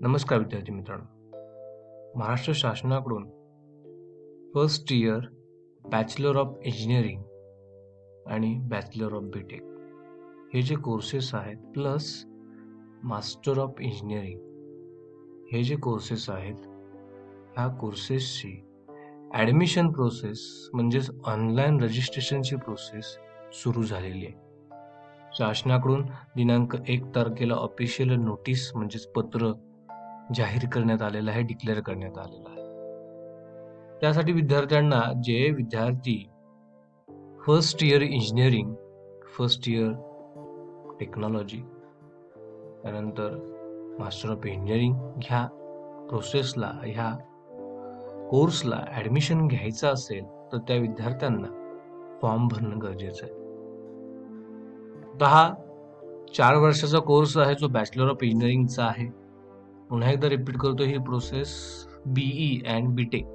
नमस्कार विद्यार्थी मित्रांनो. महाराष्ट्र शासनाकडून first year bachelor of engineering आणि बॅचलर ऑफ बीटेक हे जे कोर्सेस आहेत प्लस मास्टर ऑफ इंजिनिअरिंग हे जे कोर्सेस आहेत ह्या कोर्सेसची ॲडमिशन प्रोसेस म्हणजेच ऑनलाईन रजिस्ट्रेशनची प्रोसेस सुरू झालेली आहे. शासनाकडून दिनांक 1 तारखेला ऑफिशियल नोटीस म्हणजेच पत्र जाहीर करण्यात आलेलं आहे, डिक्लेअर करण्यात आलेलं आहे. त्यासाठी विद्यार्थ्यांना जे विद्यार्थी first year engineering, first year technology, त्यानंतर मास्टर ऑफ इंजिनिअरिंग ह्या प्रोसेसला, ह्या कोर्सला ॲडमिशन घ्यायचं असेल तर त्या विद्यार्थ्यांना फॉर्म भरणं गरजेचं आहे. हा 4 वर्षाचा कोर्स आहे जो बॅचलर ऑफ इंजिनिअरिंगचा आहे. पुन्हा एकदा रिपीट करतो, ही प्रोसेस बीई अँड बीटेक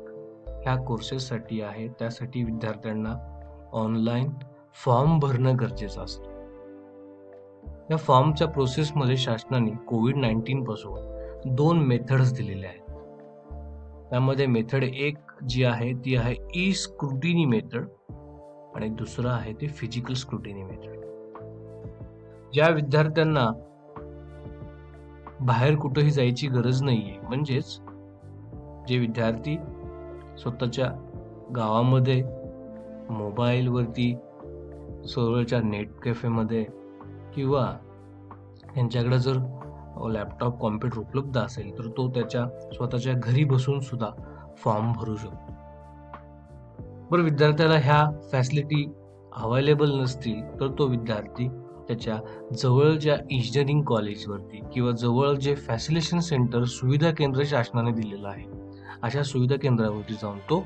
ह्या कोर्सेससाठी आहे. त्यासाठी विद्यार्थ्यांना ऑनलाईन फॉर्म भरणं गरजेचं असतं. या फॉर्मच्या प्रोसेसमध्ये शासनाने कोविड-19 पासून 2 मेथड्स दिलेल्या आहेत. त्यामध्ये मेथड 1 जी आहे ती आहे ई स्क्रुटिनी मेथड आणि दुसरं आहे ते फिजिकल स्क्रुटिनी मेथड. ज्या विद्यार्थ्यांना बाहेर कुठेही जायची गरज नाहीये, म्हणजेच जे विद्यार्थी स्वतःच्या गावामध्ये मोबाईलवरती जवळच्या नेट कॅफेमध्ये किंवा त्यांच्याकडे जर लॅपटॉप कॉम्प्युटर उपलब्ध असेल तर तो त्याच्या स्वतःच्या घरी बसून सुद्धा फॉर्म भरू शकतो. बरं, विद्यार्थ्याला ह्या फॅसिलिटी अवेलेबल नसतील तर तो विद्यार्थी त्याच्या जवळच्या इंजिनिअरिंग कॉलेजवरती किंवा जवळ जे फॅसिलिटेशन सेंटर सुविधा केंद्र शासनाने दिलेलं आहे अशा सुविधा केंद्रावरती जाऊन तो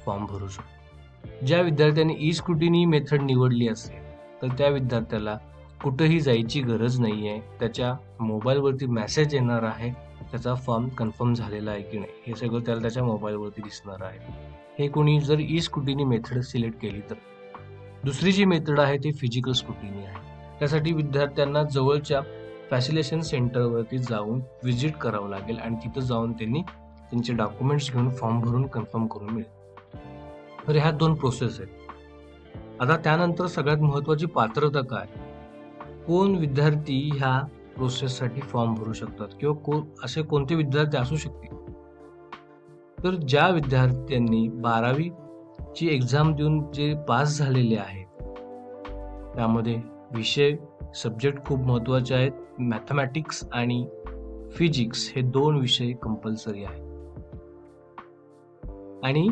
फॉर्म भरू शकतो. ज्या विद्यार्थ्यांनी ई स्क्रुटिनी मेथड निवडली असेल तर त्या विद्यार्थ्याला कुठेही जायची गरज नाही आहे. त्याच्या मोबाईलवरती मेसेज येणार आहे त्याचा फॉर्म कन्फर्म झालेला आहे की नाही हे सगळं त्याला त्याच्या मोबाईलवरती दिसणार आहे. हे कोणी जर ई स्क्रुटिनी मेथड सिलेक्ट केली तर. दुसरी जी मेथड आहे ती फिजिकल स्क्रुटिनी आहे. त्यासाठी विद्यार्थ्यांना जवळच्या फॅसिलिटेशन सेंटरवरती जाऊन व्हिजिट करावं लागेल आणि तिथं जाऊन त्यांनी त्यांचे डॉक्युमेंट्स घेऊन फॉर्म भरून कन्फर्म करून मिळेल. तर ह्या 2 प्रोसेस आहेत. आता त्यानंतर सगळ्यात महत्त्वाची पात्रता काय, कोण विद्यार्थी ह्या प्रोसेससाठी फॉर्म भरू शकतात किंवा असे कोणते विद्यार्थी असू शकतील. तर ज्या विद्यार्थ्यांनी 12वी ची एक्झाम देऊन जे पास झालेले आहेत त्यामध्ये विषय सब्जेक्ट खूप महत्त्वाचे आहेत. मॅथमॅटिक्स आणि फिजिक्स हे 2 विषय कंपल्सरी आहेत आणि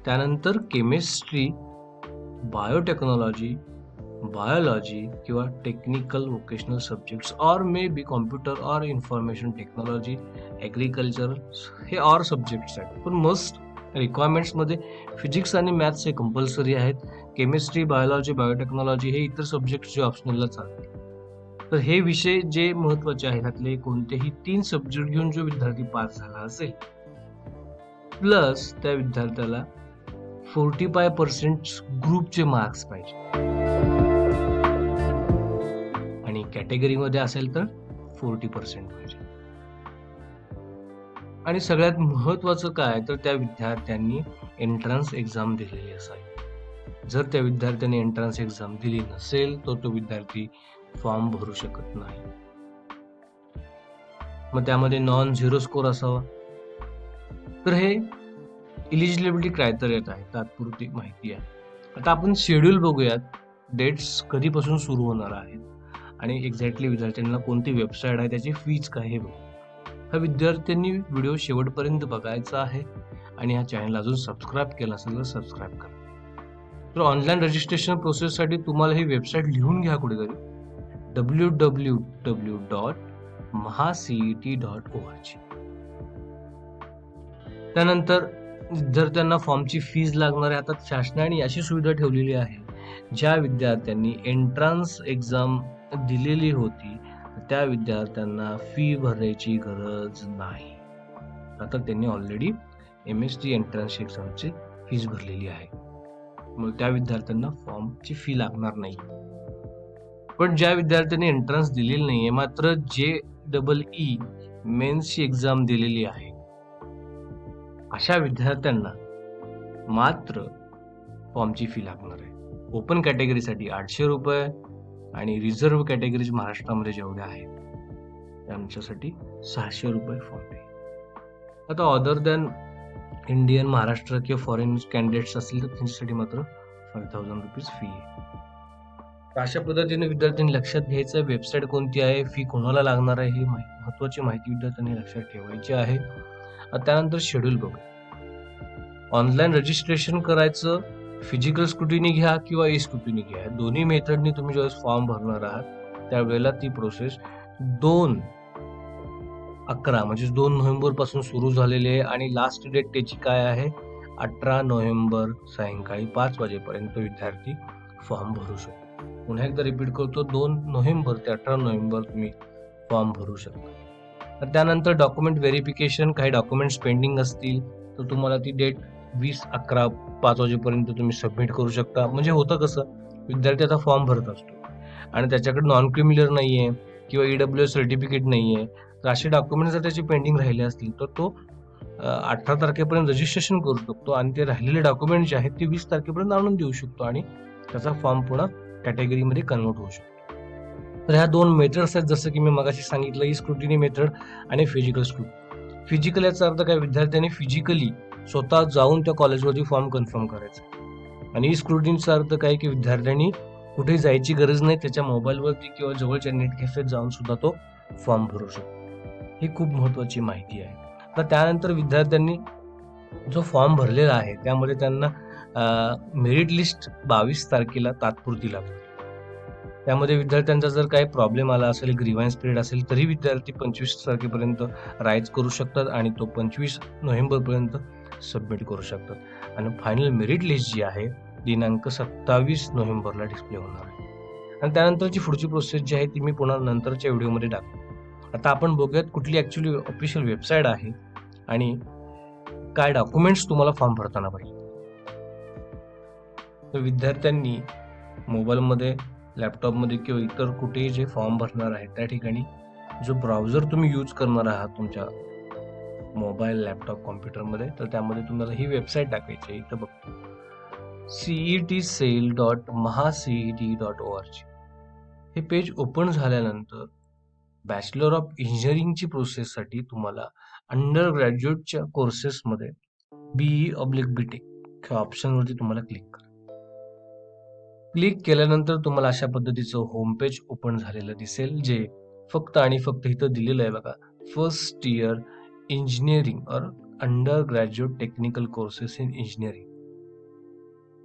त्यानंतर केमिस्ट्री, बायोटेक्नॉलॉजी, बायोलॉजी किंवा टेक्निकल वोकेशनल सब्जेक्ट्स और मे बी कॉम्प्युटर और इन्फॉर्मेशन टेक्नॉलॉजी, ॲग्रिकल्चर हे ऑर सब्जेक्ट्स आहेत. पण मस्ट रिक्वायरमेंट्समध्ये फिजिक्स आणि मॅथ्स हे कंपल्सरी आहेत. केमिस्ट्री, बायोलॉजी, बायोटेक्नॉलॉजी हे इतर सब्जेक्ट्स जे ऑप्शनलला चालतील. तर हे विषय जे महत्त्वाचे आहेत त्यातले कोणतेही 3 सब्जेक्ट घेऊन जो विद्यार्थी पास झाला असेल प्लस त्या विद्यार्थ्याला 45% ग्रुपचे मार्क्स पाहिजे आणि कॅटेगरीमध्ये असेल तर 40% पाहिजे. आणि सगळ्यात महत्त्वाचं काय तर त्या विद्यार्थ्यांनी एंट्रन्स एक्झाम दिलेली असावी. जर त्या विद्यार्थ्यांनी एंट्रन्स एक्झाम दिली नसेल तर तो विद्यार्थी फॉर्म भरू शकत नाही. मग त्यामध्ये नॉन झिरो स्कोर असावा. तर हे इलिजिबिलिटी क्रायटेरिया आहे, तात्पुरती माहिती आहे. आता आपण शेड्यूल बघूयात, डेट्स कधीपासून सुरू होणार आहेत आणि एक्झॅक्टली विद्यार्थ्यांना कोणती वेबसाईट आहे, त्याची फीज काय हे बघू. हा विद्यार्थ्यांनी व्हिडिओ शेवटपर्यंत बघायचा आहे आणि ह्या चॅनलला अजून सबस्क्राईब केला असेल तर सबस्क्राईब करा. तर ऑनलाईन रजिस्ट्रेशन प्रोसेससाठी तुम्हाला ही वेबसाईट लिहून घ्या कुठेतरी, www.mahacet.org. त्यानंतर विद्यार्थ्यांना फॉर्मची फीज लागणार आहे. आता शासनाने अशी सुविधा ठेवलेली आहे, ज्या विद्यार्थ्यांनी एंट्रन्स एक्झाम दिलेली होती त्या विद्यार्थ्यांना फी भरायची गरज नाही. आता त्यांनी ऑलरेडी MSc एंट्रन्स एक्झामची फीज भरलेली आहे, मग त्या विद्यार्थ्यांना फॉर्मची फी लागणार नाही. पण ज्या विद्यार्थ्यांनी एंट्रन्स दिलेली नाहीये मात्र JEE मेन्सची एक्झाम दिलेली आहे, अशा विद्यार्थ्यांना मात्र फॉर्मची फी लागणार आहे. ओपन कॅटेगरीसाठी 800 रुपये आणि रिझर्व्ह कॅटेगरीज महाराष्ट्रामध्ये जेवढ्या आहेत त्यांच्यासाठी 600 रुपये फॉर्म फी. आता अदर दॅन इंडियन, महाराष्ट्र किंवा फॉरेन कॅन्डिडेट्स असतील तर त्यांच्यासाठी मात्र 5000 रुपीज फी आहे. तर अशा पद्धतीने विद्यार्थ्यांनी लक्षात घ्यायचं, वेबसाईट कोणती आहे, फी कोणाला लागणार आहे, ही महत्वाची माहिती विद्यार्थ्यांनी लक्षात ठेवायची आहे. त्यानंतर शेड्यूल बघू. ऑनलाईन रजिस्ट्रेशन करायचं, फिजिकल स्क्रुटिनी घ्या किंवा ई स्क्रुटिनी घ्या, दोन्ही मेथडनी तुम्ही ज्यावेळेस फॉर्म भरणार आहात त्यावेळेला ती प्रोसेस 2/11 म्हणजे 2 नोव्हेंबर पासून सुरू झालेली आहे आणि लास्ट डेट त्याची काय आहे, 18 नोव्हेंबर सायंकाळी 5 वाजेपर्यंत विद्यार्थी फॉर्म भरू शकतो. पुन्हा एकदा रिपीट करतो, 2 नोव्हेंबर ते 18 नोव्हेंबर तुम्ही फॉर्म भरू शकता. त्यानंतर डॉक्युमेंट व्हेरिफिकेशन, काही डॉक्युमेंट्स पेंडिंग असतील तर तुम्हाला ती डेट 20/11 5 वाजेपर्यंत तुम्ही सबमिट करू शकता. म्हणजे होतं कसं, विद्यार्थी आता फॉर्म भरत असतो आणि त्याच्याकडे नॉन क्रिमिनल नाहीये किंवा EWS सर्टिफिकेट नाहीये, तर असे डॉक्युमेंट्स जर त्याचे पेंडिंग राहिले असतील तर तो 18 तारखेपर्यंत रजिस्ट्रेशन करू शकतो आणि ते राहिलेले डॉक्युमेंट जे आहेत ते 20 तारखेपर्यंत आणून देऊ शकतो आणि त्याचा फॉर्म पुन्हा कॅटेगरीमध्ये कन्वर्ट होऊ शकतो. तर ह्या 2 मेथड्स आहेत, जसं की मी मगाशी सांगितलं, ई स्क्रुटिनी मेथड आणि फिजिकल स्क्रुटिनी. फिजिकल याचा अर्थ काय, विद्यार्थ्यांनी फिजिकली स्वतः जाऊन त्या कॉलेजवरती फॉर्म कन्फर्म करायचा. आणि ई स्क्रुटिनीचा अर्थ काय की विद्यार्थ्यांनी कुठे जायची गरज नाही, त्याच्या मोबाईलवरती किंवा जवळच्या नेट कॅफेत जाऊन सुद्धा तो फॉर्म भरू शकतो. ही खूप महत्वाची माहिती आहे. तर त्यानंतर विद्यार्थ्यांनी जो फॉर्म भरलेला आहे त्यामध्ये त्यांना मेरिट लिस्ट 22 तारखेला तात्पुरती लागते. त्यामध्ये विद्यार्थ्यांचा जर काही प्रॉब्लेम आला असेल, ग्रीव्हन्स पिरियड असेल, तरी विद्यार्थी 25 तारखेपर्यंत राईज करू शकतात आणि तो 25 नोव्हेंबरपर्यंत सबमिट करू शकतात. आणि फायनल मेरिट लिस्ट जी आहे दिनांक 27 नोव्हेंबरला डिस्प्ले होणार आहे. आणि त्यानंतरची पुढची प्रोसेस जी आहे ती मी पुन्हा नंतरच्या व्हिडिओमध्ये टाकतो. आता आपण बघूयात कुठली ॲक्च्युली ऑफिशियल वेबसाईट आहे आणि काय डॉक्युमेंट्स तुम्हाला फॉर्म भरताना पाहिजे. तर विद्यार्थ्यांनी मोबाईलमध्ये, लॅपटॉपमध्ये किंवा इतर कुठेही जे फॉर्म भरणार आहे त्या ठिकाणी जो ब्राउझर तुम्ही यूज करणार आहात तुमच्या मोबाईल, लॅपटॉप, कॉम्प्युटरमध्ये, तर त्यामध्ये तुम्हाला ही वेबसाईट टाकायची आहे. इथं बघतो cetcell.mahacet.org. हे पेज ओपन झाल्यानंतर बॅचलर ऑफ इंजिनिअरिंगची प्रोसेससाठी तुम्हाला अंडर ग्रॅज्युएटच्या कोर्सेसमध्ये BE/BTech ह्या ऑप्शनवरती तुम्हाला क्लिक करा. क्लिक केल्यानंतर तुम्हाला अशा पद्धतीचं होम पेज ओपन झालेलं दिसेल, जे फक्त आणि फक्त इथं दिलेलं आहे बघा, फर्स्ट इयर इंजिनिअरिंग और under graduate technical courses in engineering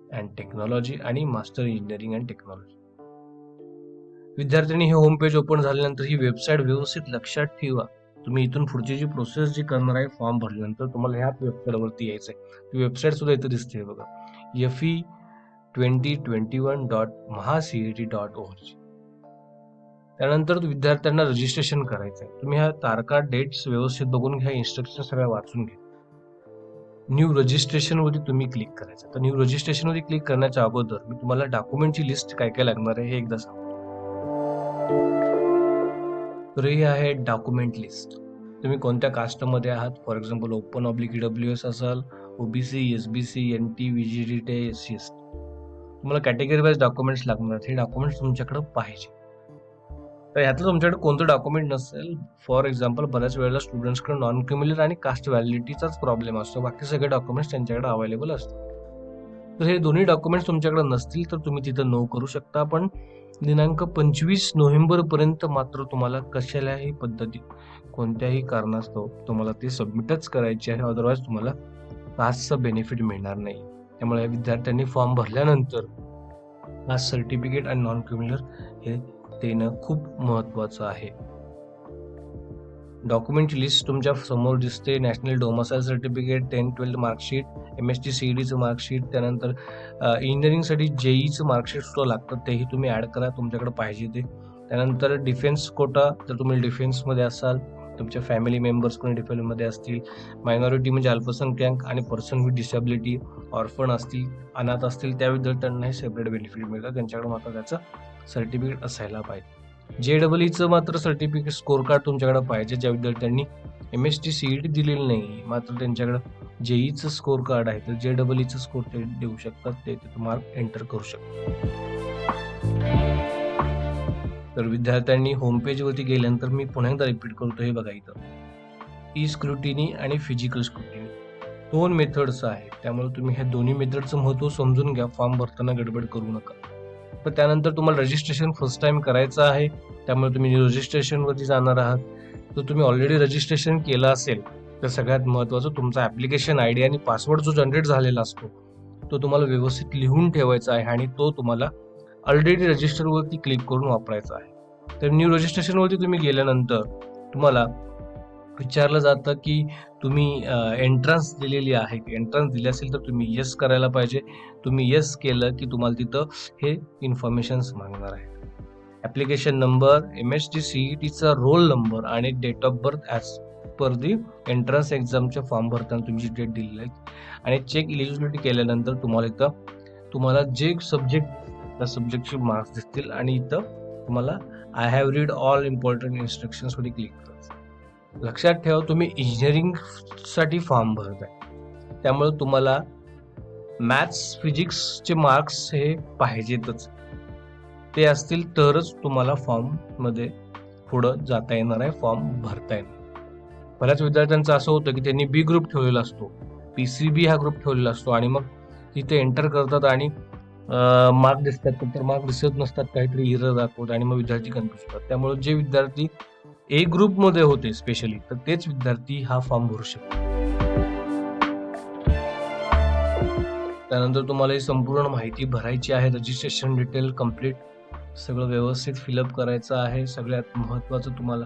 and technology आणि मास्टर इंजिनिअरिंग अँड टेक्नॉलॉजी. विद्यार्थ्यांनी हे होम पेज ओपन झाल्यानंतर ही वेबसाईट व्यवस्थित लक्षात ठेवा. तुम्ही इथून पुढची जी प्रोसेस जी करणार आहे फॉर्म भरल्यानंतर तुम्हाला ह्या वेबसाईटवरती यायचं आहे. ती वेबसाईट सुद्धा इथं दिसते बघा, fe2021.mahacet.org. त्यानंतर विद्यार्थ्यांना रजिस्ट्रेशन करायचं आहे. तुम्ही ह्या तारखा, डेट्स व्यवस्थित बघून घ्या, इन्स्ट्रक्शन सगळ्या वाचून घ्या. न्यू रजिस्ट्रेशन वरती तुम्ही क्लिक करायचं. तर न्यू रजिस्ट्रेशन वरती क्लिक करण्याच्या अगोदर मी तुम्हाला डॉक्युमेंटची लिस्ट काय काय लागणार आहे हे एकदा सांगतो. तर ही आहे डॉक्युमेंट लिस्ट. तुम्ही कोणत्या कास्टमध्ये आहात, फॉर एक्झाम्पल ओपन/EWS असाल, OBC, SBC, NT, VGT, SC. तुम्हाला कॅटेगरी वाईज डॉक्युमेंट्स लागणार आहेत. हे डॉक्युमेंट्स तुमच्याकडे पाहिजे. तर ह्यातलं तुमच्याकडे कोणतं डॉक्युमेंट नसेल, फॉर एक्झाम्पल बऱ्याच वेळेला स्टुडंट्सकडे नॉन क्रिमिनल आणि कास्ट व्हॅलिडिटीचाच प्रॉब्लेम असतो, बाकी सगळे डॉक्युमेंट्स त्यांच्याकडे अवेलेबल असतात. तर हे दोन्ही डॉक्युमेंट्स तुमच्याकडे नसतील तर तुम्ही तिथं नो करू शकता. पण दिनांक 25 नोव्हेंबरपर्यंत मात्र तुम्हाला कशालाही पद्धतीत, कोणत्याही कारणास्तव तुम्हाला ते सबमिटच करायचे आहे, अदरवाईज तुम्हाला कास्टचं बेनिफिट मिळणार नाही. त्यामुळे विद्यार्थ्यांनी फॉर्म भरल्यानंतर कास्ट सर्टिफिकेट आणि नॉन क्रिमिनल हे देणं खूप महत्त्वाचं आहे. डॉक्युमेंटची लिस्ट तुमच्या समोर दिसते. National domicile certificate, 10-12 marksheet, MST CETचं मार्कशीट, त्यानंतर इंजिनिअरिंगसाठी JEEचं मार्कशीट सुद्धा लागतं, तेही तुम्ही ॲड करा तुमच्याकडे पाहिजे ते. त्यानंतर डिफेन्स कोटा, जर तुम्ही डिफेन्समध्ये असाल, तुमच्या फॅमिली मेंबर्स कोणी डिफेन्समध्ये असतील, मायनॉरिटी म्हणजे अल्पसंख्याक आणि पर्सन विथ डिसेबिलिटी, ऑर्फन असतील, अनाथ असतील, त्या विद्यार्थ्यांनाही सेपरेट बेनिफिट मिळतात. त्यांच्याकडे मात्र त्याचं सर्टिफिकेट असायला पाहिजे. JEEचं मात्र सर्टिफिकेट स्कोर कार्ड तुमच्याकडे पाहिजे. ज्या विद्यार्थ्यांनी MST CET दिलेली नाही मात्र त्यांच्याकडे JEEचं स्कोर कार्ड आहे तर JEEचं स्कोर ते देऊ शकतात, ते मार्क एंटर करू शकतात. तर विद्यार्थ्यांनी होम पेजवरती गेल्यानंतर मी पुन्हा एकदा रिपीट करतो, हे बघा इथं ई स्क्रुटिनी आणि फिजिकल स्क्रुटिनी 2 मेथड्स आहेत. त्यामुळे तुम्ही ह्या दोन्ही मेथडचं महत्त्व समजून घ्या. फॉर्म भरताना गडबड करू नका. तर त्यानंतर तुम्हाला रजिस्ट्रेशन फर्स्ट टाइम करायचं आहे, त्यामुळे तुम्ही रजिस्ट्रेशनवरती जाणार आहात. तर तुम्ही ऑलरेडी रजिस्ट्रेशन केलं असेल तर सगळ्यात महत्त्वाचं तुमचा ॲप्लिकेशन ID आणि पासवर्ड जो जनरेट झालेला असतो तो तुम्हाला व्यवस्थित लिहून ठेवायचा आहे आणि तो तुम्हाला ऑलरेडी रजिस्टरवरती क्लिक करून वापरायचा आहे. तर न्यू रजिस्ट्रेशनवरती तुम्ही गेल्यानंतर तुम्हाला विचारलं जातं की तुम्ही एंट्रन्स दिलेली आहे. एंट्रन्स दिली असेल तर तुम्ही येस करायला पाहिजे. तुम्ही येस केलं की तुम्हाला तिथं हे इन्फॉर्मेशन्स मागणार आहे. ॲप्लिकेशन नंबर, MST CETचा रोल नंबर आणि date of birth as per the entrance एक्झामच्या फॉर्म भरताना तुमची डेट दिलेली आहे आणि चेक इलिजिबिलिटी केल्यानंतर तुम्हाला जे सब्जेक्ट त्या सब्जेक्टचे मार्क्स दिसतील आणि इथं तुम्हाला I have read all important इन्स्ट्रक्शन्सवरती क्लिक करायचं. लक्षात ठेवा, तुम्ही इंजिनिअरिंगसाठी फॉर्म भरत आहे त्यामुळे तुम्हाला मॅथ्स फिजिक्सचे मार्क्स हे पाहिजेतच. ते असतील तरच तुम्हाला फॉर्ममध्ये पुढं जाता येणार आहे, फॉर्म भरता येणार. बऱ्याच विद्यार्थ्यांचं असं होतं की त्यांनी B ग्रुप ठेवलेला असतो, PCB हा ग्रुप ठेवलेला असतो आणि मग तिथे एंटर करतात आणि मार्क दिसतात तर मार्क दिसत नसतात, काहीतरी एरर दाखवतात आणि मग विद्यार्थी कन्फ्यूज होतात. त्यामुळे जे विद्यार्थी A ग्रुपमध्ये होते स्पेशली तर तेच विद्यार्थी हा फॉर्म भरू शकतात. त्यानंतर तुम्हाला ही संपूर्ण माहिती भरायची आहे. रजिस्ट्रेशन डिटेल कम्प्लीट सगळं व्यवस्थित फिलअप करायचं आहे. सगळ्यात महत्त्वाचं तुम्हाला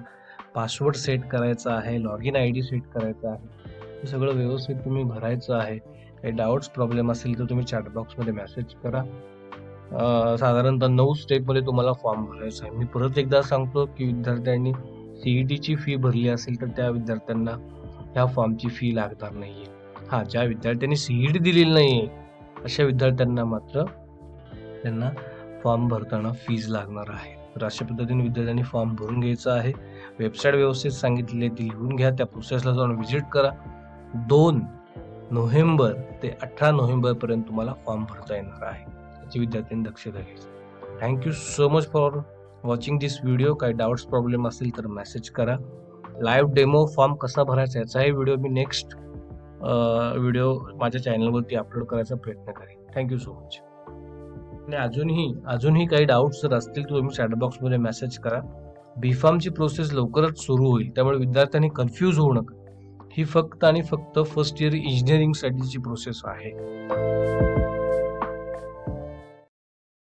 पासवर्ड सेट करायचा आहे, लॉगिन ID सेट करायचा आहे. हे सगळं व्यवस्थित तुम्ही भरायचं आहे. काही डाऊट्स प्रॉब्लेम असेल तर तुम्ही चॅट बॉक्समध्ये मेसेज करा. साधारणतः 9 स्टेपमध्ये तुम्हाला फॉर्म भरायचा आहे. मी परत एकदा सांगतो की विद्यार्थ्यांनी CETची फी भरली असेल तर त्या विद्यार्थ्यांना ह्या फॉर्मची फी लागणार नाहीये. हां, ज्या विद्यार्थ्यांनी CET दिलेली नाहीये अशा विद्यार्थ्यांना मात्र त्यांना फॉर्म भरताना फीज लागणार आहे. तर अशा पद्धतीने विद्यार्थ्यांनी फॉर्म भरून घ्यायचा आहे. वेबसाईट व्यवस्थित सांगितलेली ती लिहून घ्या. त्या प्रोसेसला जाऊन व्हिजिट करा. 2 नोव्हेंबर ते 18 नोव्हेंबरपर्यंत तुम्हाला फॉर्म भरता येणार आहे. याची विद्यार्थ्यांनी दक्षता घ्यायची. Thank you so much for watching this video. काही डाऊट्स प्रॉब्लेम असेल तर मेसेज करा. लाईव्ह डेमो फॉर्म कसा भरायचा याचाही व्हिडिओ मी नेक्स्ट व्हिडिओ माझ्या चॅनलवरती अपलोड करायचा प्रयत्न करेन. Thank you so much. आणि अजूनही काही डाऊट्स जर असतील तर तुम्ही चॅट बॉक्समध्ये मेसेज करा. B.Pharmची प्रोसेस लवकरच सुरू होईल त्यामुळे विद्यार्थ्यांनी कन्फ्यूज होऊ नका. ही फक्त आणि फक्त फर्स्ट इयर इंजिनिअरिंगसाठीची प्रोसेस आहे.